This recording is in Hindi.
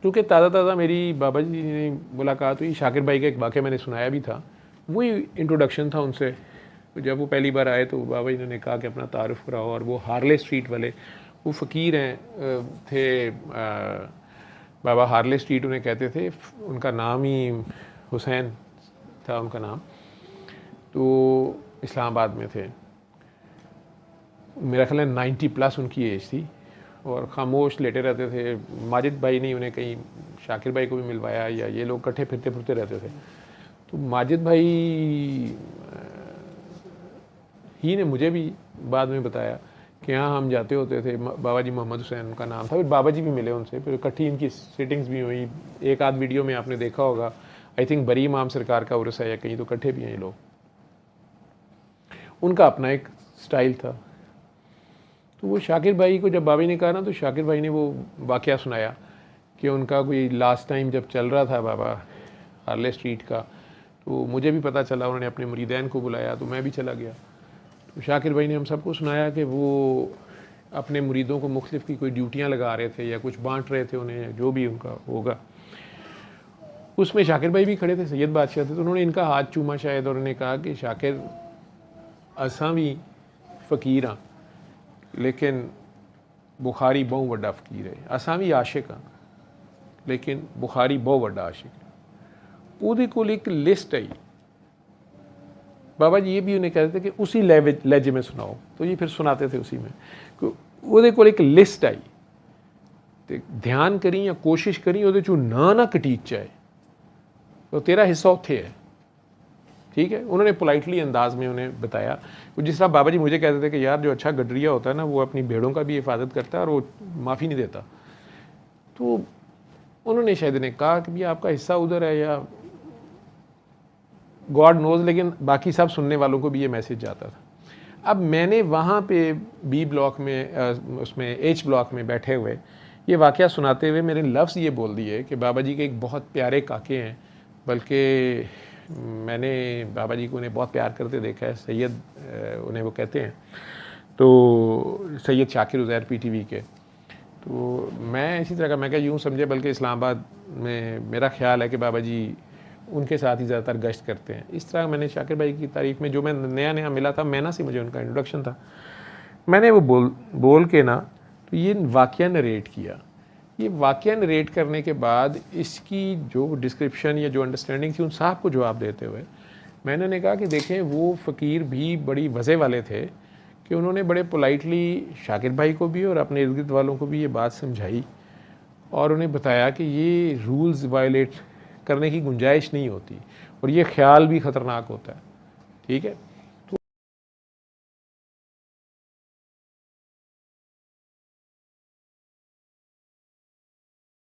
क्योंकि ताज़ा मेरी बाबा जी ने मुलाकात हुई, शाकिर भाई का एक वाक़या मैंने सुनाया भी था, वही इंट्रोडक्शन था उनसे। जब वो पहली बार आए तो बाबा जी ने कहा कि अपना तारुफ़ कराओ, और वो हार्ले स्ट्रीट वाले, वो फ़कीर हैं थे, बाबा हार्ले स्ट्रीट उन्हें कहते थे, उनका नाम ही हुसैन था उनका नाम, तो इस्लामाबाद में थे। मेरा ख्याल है 90+ उनकी एज थी, और ख़ामोश लेटे रहते थे। माजिद भाई ने उन्हें कहीं शाकिर भाई को भी मिलवाया, या ये लोग इकट्ठे फिरते फुरते रहते थे। तो माजिद भाई ही ने मुझे भी बाद में बताया कि हाँ हम जाते होते थे, बाबा जी मोहम्मद हुसैन उनका नाम था। फिर बाबा जी भी मिले उनसे, फिर इकट्ठी इनकी सिटिंग्स भी हुई। एक आध वीडियो में आपने देखा होगा, आई थिंक बरी इमाम सरकार का उर्स है या कहीं, तो इकट्ठे भी हैं ये लोग। उनका अपना एक स्टाइल था। तो वो शाकिर भाई को जब बाबा ने कहा ना, तो शाकिर भाई ने वो वाक़या सुनाया कि उनका कोई लास्ट टाइम जब चल रहा था बाबा हार्ले स्ट्रीट का, तो मुझे भी पता चला, उन्होंने अपने मुरीदैन को बुलाया, तो मैं भी चला गया। तो शाकिर भाई ने हम सबको सुनाया कि वो अपने मुरीदों को मुख्तलिफ की कोई ड्यूटियाँ लगा रहे थे या कुछ बांट रहे थे उन्हें, जो भी उनका होगा। उसमें शाकिर भाई भी खड़े थे, सैयद बादशाह थे, तो उन्होंने इनका हाथ चूमा शायद, और उन्होंने कहा कि शाकिर असां भी फ़कीर हाँ, लेकिन बुखारी बहुत वड्डा फ़कीर है। असां भी आशिक हाँ, लेकिन बुखारी बहुत वड्डा आशिक है। ਉਹਦੇ ਕੋਲ एक लिस्ट आई। बाबा जी ये भी उन्हें कहते थे कि उसी लहजे में सुनाओ, तो ये फिर सुनाते थे उसी में। ਉਹਦੇ ਕੋਲ एक लिस्ट आई, तो ध्यान करी या कोशिश करी ਉਹਦੇ चों ना कटीच जाए, तो तेरा हिस्सा उत्थे है। ठीक है, उन्होंने पोलाइटली अंदाज में उन्हें बताया। जिस तरह बाबा जी मुझे कहते थे कि यार जो अच्छा गडरिया होता है ना, वो अपनी भेड़ों का भी हिफाजत करता है और वो माफ़ी नहीं देता। तो उन्होंने शायद इन्हें कहा कि भैया आपका हिस्सा उधर है, या गॉड नोज़, लेकिन बाकी सब सुनने वालों को भी ये मैसेज जाता था। अब मैंने वहाँ पे बी ब्लॉक में, उसमें एच ब्लॉक में बैठे हुए ये वाक़या सुनाते हुए मेरे लफ्ज़ ये बोल दिए कि बाबा जी के एक बहुत प्यारे काके हैं, बल्कि मैंने बाबा जी को उन्हें बहुत प्यार करते देखा है, सैयद उन्हें वो कहते हैं, तो सैयद शाकिर उज़ैर PTV के। तो मैं इसी तरह का, मैं क्या यूँ समझे, बल्कि इस्लामाबाद में मेरा ख्याल है कि बाबा जी उनके साथ ही ज़्यादातर गश्त करते हैं। इस तरह मैंने शाकिर भाई की तारीफ़ में, जो मैं नया मिला था, मैना से मुझे उनका इंट्रोडक्शन था, मैंने वो बोल के ना, तो ये वाक़या नरेट किया। ये वाक़या नरेट करने के बाद इसकी जो डिस्क्रिप्शन या जो अंडरस्टैंडिंग थी, उन साहब को जवाब देते हुए मैंने उन्हें कहा कि देखें, वो फ़कीर भी बड़ी वज़े वाले थे कि उन्होंने बड़े पोलाइटली शाकिर भाई को भी और अपने इर्द गिर्द वालों को भी ये बात समझाई, और उन्हें बताया कि ये रूल्स वायलेट करने की गुंजाइश नहीं होती, और ये ख्याल भी ख़तरनाक होता है। ठीक है।